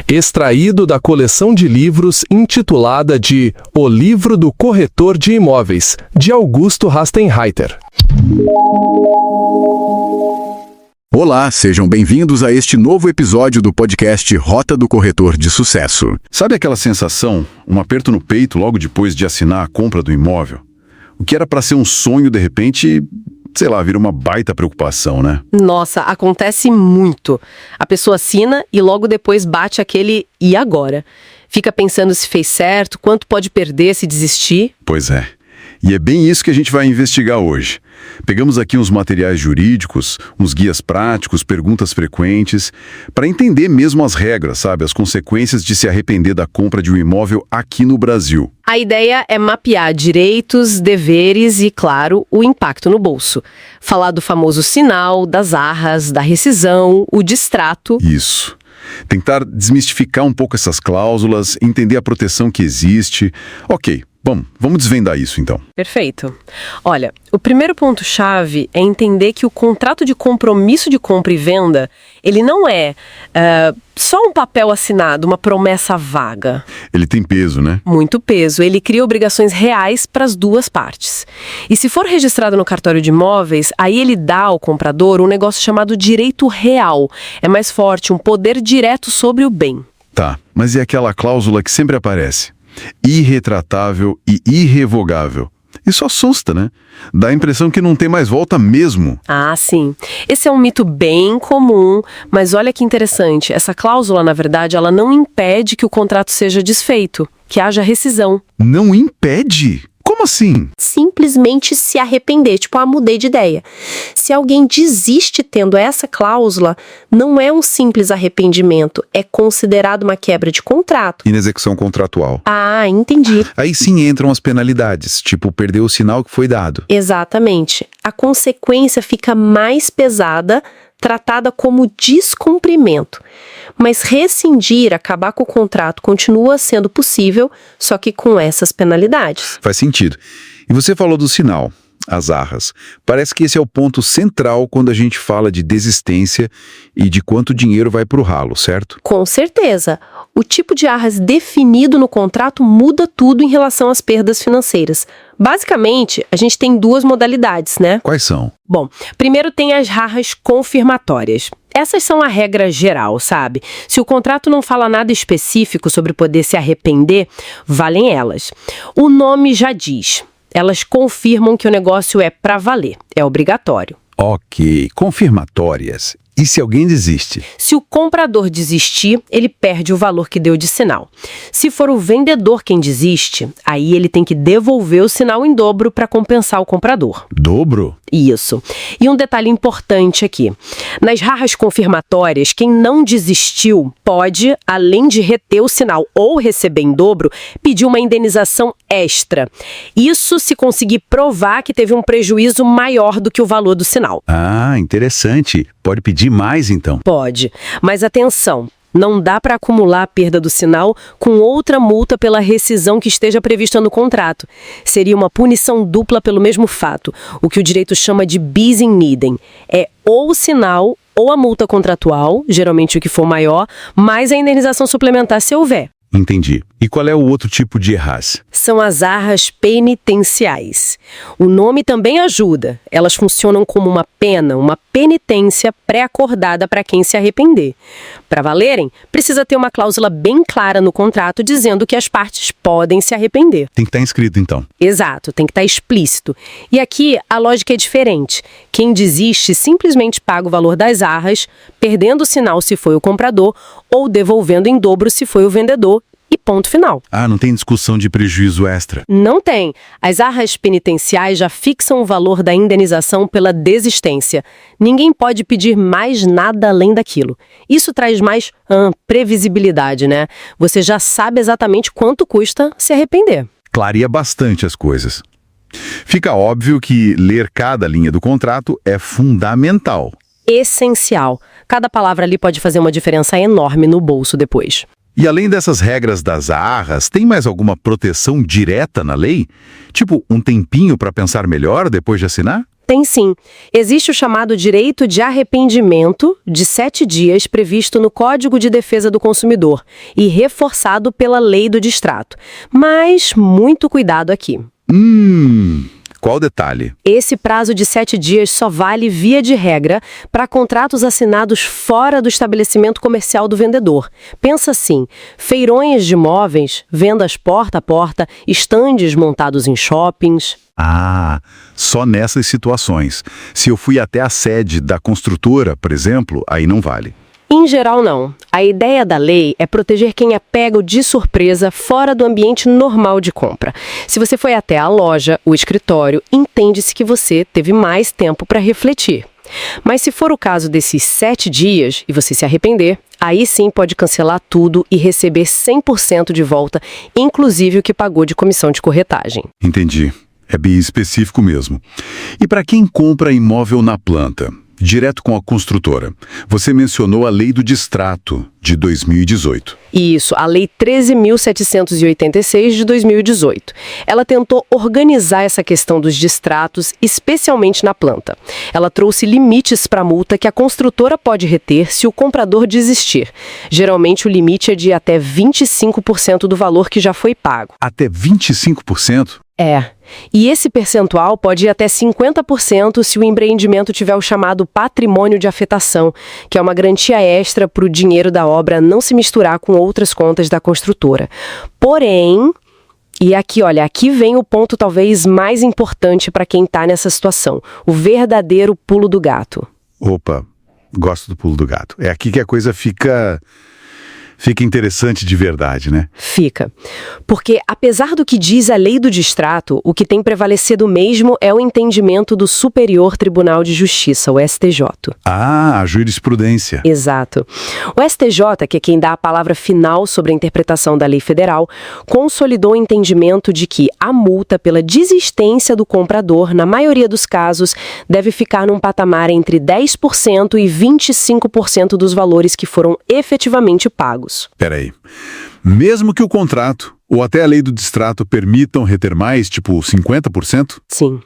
extraído da coleção de livros intitulada de O Livro do Corretor de Imóveis, de Augusto Rastenreiter. Olá, sejam bem-vindos a este novo episódio do podcast Rota do Corretor de Sucesso. Sabe aquela sensação, um aperto no peito logo depois de assinar a compra do imóvel? O que era para ser um sonho, de repente, sei lá, vira uma baita preocupação, né? Nossa, acontece muito. A pessoa assina e logo depois bate aquele "e agora?". Fica pensando se fez certo, quanto pode perder se desistir. Pois é. E é bem isso que a gente vai investigar hoje. Pegamos aqui uns materiais jurídicos, uns guias práticos, perguntas frequentes, para entender mesmo as regras, sabe? As consequências de se arrepender da compra de um imóvel aqui no Brasil. A ideia é mapear direitos, deveres e, claro, o impacto no bolso. Falar do famoso sinal, das arras, da rescisão, o distrato. Isso. Tentar desmistificar um pouco essas cláusulas, entender a proteção que existe. Ok. Bom, vamos desvendar isso então. Perfeito. Olha, o primeiro ponto-chave é entender que o contrato de compromisso de compra e venda, ele não é só um papel assinado, uma promessa vaga. Ele tem peso, né? Muito peso. Ele cria obrigações reais para as duas partes. E se for registrado no cartório de imóveis, aí ele dá ao comprador um negócio chamado direito real. É mais forte, um poder direto sobre o bem. Tá, mas e aquela cláusula que sempre aparece? Irretratável e irrevogável. Isso assusta, né? Dá a impressão que não tem mais volta mesmo. Ah, sim. Esse é um mito bem comum, mas olha que interessante. Essa cláusula, na verdade, ela não impede que o contrato seja desfeito, que haja rescisão. Não impede? Como assim? Simplesmente se arrepender, tipo, mudei de ideia. Se alguém desiste tendo essa cláusula, não é um simples arrependimento, é considerado uma quebra de contrato. Inexecução contratual. Ah, entendi. Aí sim entram as penalidades, tipo perder o sinal que foi dado. Exatamente. A consequência fica mais pesada, tratada como descumprimento. Mas rescindir, acabar com o contrato, continua sendo possível, só que com essas penalidades. Faz sentido. E você falou do sinal, as arras. Parece que esse é o ponto central quando a gente fala de desistência e de quanto dinheiro vai pro ralo, certo? Com certeza. O tipo de arras definido no contrato muda tudo em relação às perdas financeiras. Basicamente, a gente tem duas modalidades, né? Quais são? Bom, primeiro tem as arras confirmatórias. Essas são a regra geral, sabe? Se o contrato não fala nada específico sobre poder se arrepender, valem elas. O nome já diz. Elas confirmam que o negócio é pra valer, é obrigatório. Ok, confirmatórias. E se alguém desiste? Se o comprador desistir, ele perde o valor que deu de sinal. Se for o vendedor quem desiste, aí ele tem que devolver o sinal em dobro para compensar o comprador. Dobro? Isso. E um detalhe importante aqui. Nas arras confirmatórias, quem não desistiu pode, além de reter o sinal ou receber em dobro, pedir uma indenização extra. Isso se conseguir provar que teve um prejuízo maior do que o valor do sinal. Ah, interessante. Pode pedir mais, então? Pode. Mas atenção. Não dá para acumular a perda do sinal com outra multa pela rescisão que esteja prevista no contrato. Seria uma punição dupla pelo mesmo fato, o que o direito chama de bis in idem. É ou o sinal ou a multa contratual, geralmente o que for maior, mais a indenização suplementar se houver. Entendi. E qual é o outro tipo de arras? São as arras penitenciais. O nome também ajuda. Elas funcionam como uma pena, uma penitência pré-acordada para quem se arrepender. Para valerem, precisa ter uma cláusula bem clara no contrato dizendo que as partes podem se arrepender. Tem que estar inscrito, então. Exato, tem que estar explícito. E aqui a lógica é diferente. Quem desiste simplesmente paga o valor das arras, perdendo o sinal se foi o comprador ou devolvendo em dobro se foi o vendedor. E ponto final. Ah, não tem discussão de prejuízo extra? Não tem. As arras penitenciais já fixam o valor da indenização pela desistência. Ninguém pode pedir mais nada além daquilo. Isso traz mais previsibilidade, né? Você já sabe exatamente quanto custa se arrepender. Clareia bastante as coisas. Fica óbvio que ler cada linha do contrato é fundamental. Essencial. Cada palavra ali pode fazer uma diferença enorme no bolso depois. E além dessas regras das arras, tem mais alguma proteção direta na lei? Tipo, um tempinho para pensar melhor depois de assinar? Tem sim. Existe o chamado direito de arrependimento de 7 dias previsto no Código de Defesa do Consumidor e reforçado pela Lei do Distrato. Mas muito cuidado aqui. Qual detalhe? Esse prazo de 7 dias só vale, via de regra, para contratos assinados fora do estabelecimento comercial do vendedor. Pensa assim, feirões de imóveis, vendas porta a porta, estandes montados em shoppings. Ah, só nessas situações. Se eu fui até a sede da construtora, por exemplo, aí não vale. Em geral, não. A ideia da lei é proteger quem é pego de surpresa fora do ambiente normal de compra. Se você foi até a loja, o escritório, entende-se que você teve mais tempo para refletir. Mas se for o caso desses 7 dias e você se arrepender, aí sim pode cancelar tudo e receber 100% de volta, inclusive o que pagou de comissão de corretagem. Entendi. É bem específico mesmo. E para quem compra imóvel na planta, direto com a construtora, você mencionou a Lei do Distrato, de 2018. Isso, a Lei 13.786 de 2018. Ela tentou organizar essa questão dos distratos, especialmente na planta. Ela trouxe limites para a multa que a construtora pode reter se o comprador desistir. Geralmente o limite é de até 25% do valor que já foi pago. Até 25%? É. E esse percentual pode ir até 50% se o empreendimento tiver o chamado patrimônio de afetação, que é uma garantia extra para o dinheiro da obra não se misturar com outras contas da construtora. Porém, e aqui, olha, aqui vem o ponto talvez mais importante para quem está nessa situação, o verdadeiro pulo do gato. Opa, gosto do pulo do gato. É aqui que a coisa fica interessante de verdade, né? Fica. Porque, apesar do que diz a Lei do Distrato, o que tem prevalecido mesmo é o entendimento do Superior Tribunal de Justiça, o STJ. Ah, a jurisprudência. Exato. O STJ, que é quem dá a palavra final sobre a interpretação da lei federal, consolidou o entendimento de que a multa pela desistência do comprador, na maioria dos casos, deve ficar num patamar entre 10% e 25% dos valores que foram efetivamente pagos. Peraí. Mesmo que o contrato ou até a Lei do Distrato permitam reter mais, tipo 50%? Sim.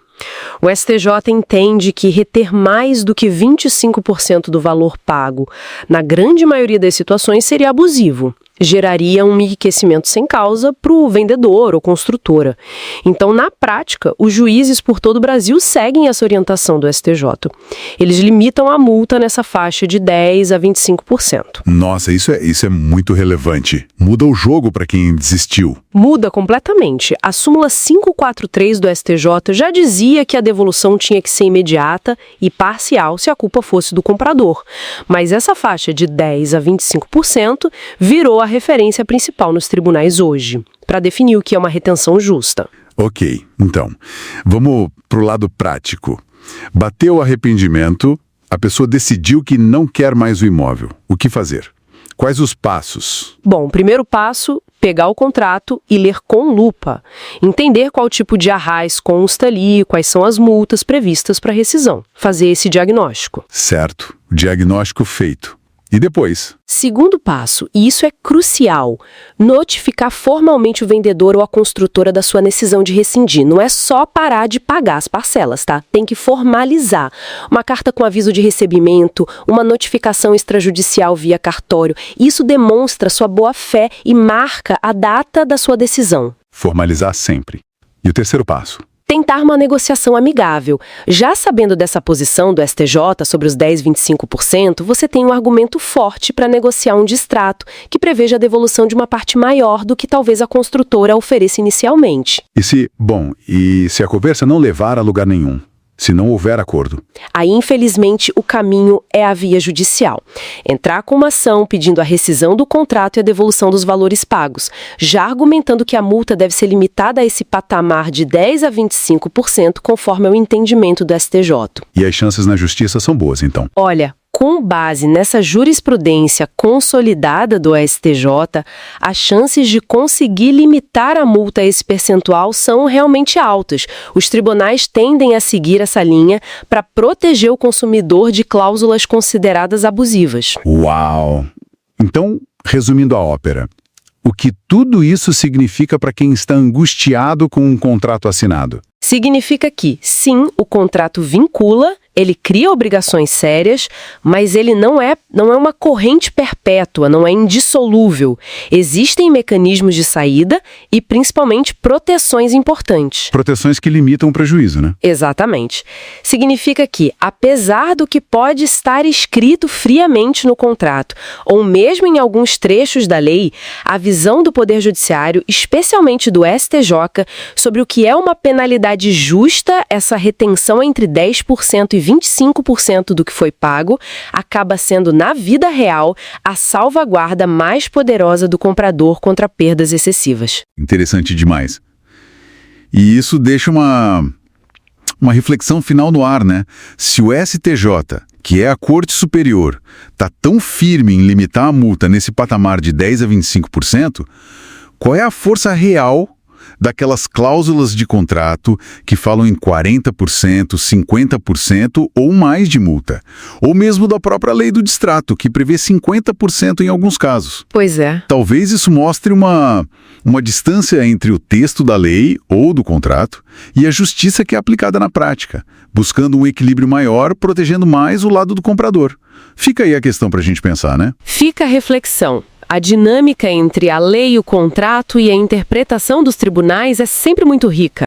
O STJ entende que reter mais do que 25% do valor pago, na grande maioria das situações, seria abusivo. Geraria um enriquecimento sem causa para o vendedor ou construtora. Então, na prática, os juízes por todo o Brasil seguem essa orientação do STJ. Eles limitam a multa nessa faixa de 10% a 25%. Nossa, isso é muito relevante. Muda o jogo para quem desistiu. Muda completamente. A súmula 543 do STJ já dizia que a devolução tinha que ser imediata e parcial se a culpa fosse do comprador. Mas essa faixa de 10% a 25% virou a referência principal nos tribunais hoje, para definir o que é uma retenção justa. Ok, então, vamos pro lado prático. Bateu o arrependimento, a pessoa decidiu que não quer mais o imóvel. O que fazer? Quais os passos? Bom, o primeiro passo, pegar o contrato e ler com lupa. Entender qual tipo de arrais consta ali, quais são as multas previstas para rescisão. Fazer esse diagnóstico. Certo, diagnóstico feito. E depois? Segundo passo, e isso é crucial, notificar formalmente o vendedor ou a construtora da sua decisão de rescindir. Não é só parar de pagar as parcelas, tá? Tem que formalizar. Uma carta com aviso de recebimento, uma notificação extrajudicial via cartório. Isso demonstra sua boa-fé e marca a data da sua decisão. Formalizar sempre. E o terceiro passo? Tentar uma negociação amigável. Já sabendo dessa posição do STJ sobre os 10, 25%, você tem um argumento forte para negociar um distrato que preveja a devolução de uma parte maior do que talvez a construtora ofereça inicialmente. E se a conversa não levar a lugar nenhum? Se não houver acordo? Aí, infelizmente, o caminho é a via judicial. Entrar com uma ação pedindo a rescisão do contrato e a devolução dos valores pagos, já argumentando que a multa deve ser limitada a esse patamar de 10% a 25%, conforme o entendimento do STJ. E as chances na justiça são boas, então? Olha, com base nessa jurisprudência consolidada do STJ, as chances de conseguir limitar a multa a esse percentual são realmente altas. Os tribunais tendem a seguir essa linha para proteger o consumidor de cláusulas consideradas abusivas. Uau! Então, resumindo a ópera, o que tudo isso significa para quem está angustiado com um contrato assinado? Significa que, sim, o contrato vincula, ele cria obrigações sérias, mas ele não é uma corrente perpétua, não é indissolúvel. Existem mecanismos de saída e, principalmente, proteções importantes. Proteções que limitam o prejuízo, né? Exatamente. Significa que, apesar do que pode estar escrito friamente no contrato, ou mesmo em alguns trechos da lei, a visão do Poder Judiciário, especialmente do STJ, sobre o que é uma penalidade justa, essa retenção entre 10% e 25% do que foi pago, acaba sendo, na vida real, a salvaguarda mais poderosa do comprador contra perdas excessivas. Interessante demais. E isso deixa uma reflexão final no ar, né? Se o STJ, que é a Corte Superior, está tão firme em limitar a multa nesse patamar de 10% a 25%, qual é a força real daquelas cláusulas de contrato que falam em 40%, 50% ou mais de multa? Ou mesmo da própria lei do distrato, que prevê 50% em alguns casos. Pois é. Talvez isso mostre uma distância entre o texto da lei ou do contrato e a justiça que é aplicada na prática, buscando um equilíbrio maior, protegendo mais o lado do comprador. Fica aí a questão para a gente pensar, né? Fica a reflexão. A dinâmica entre a lei, o contrato e a interpretação dos tribunais é sempre muito rica.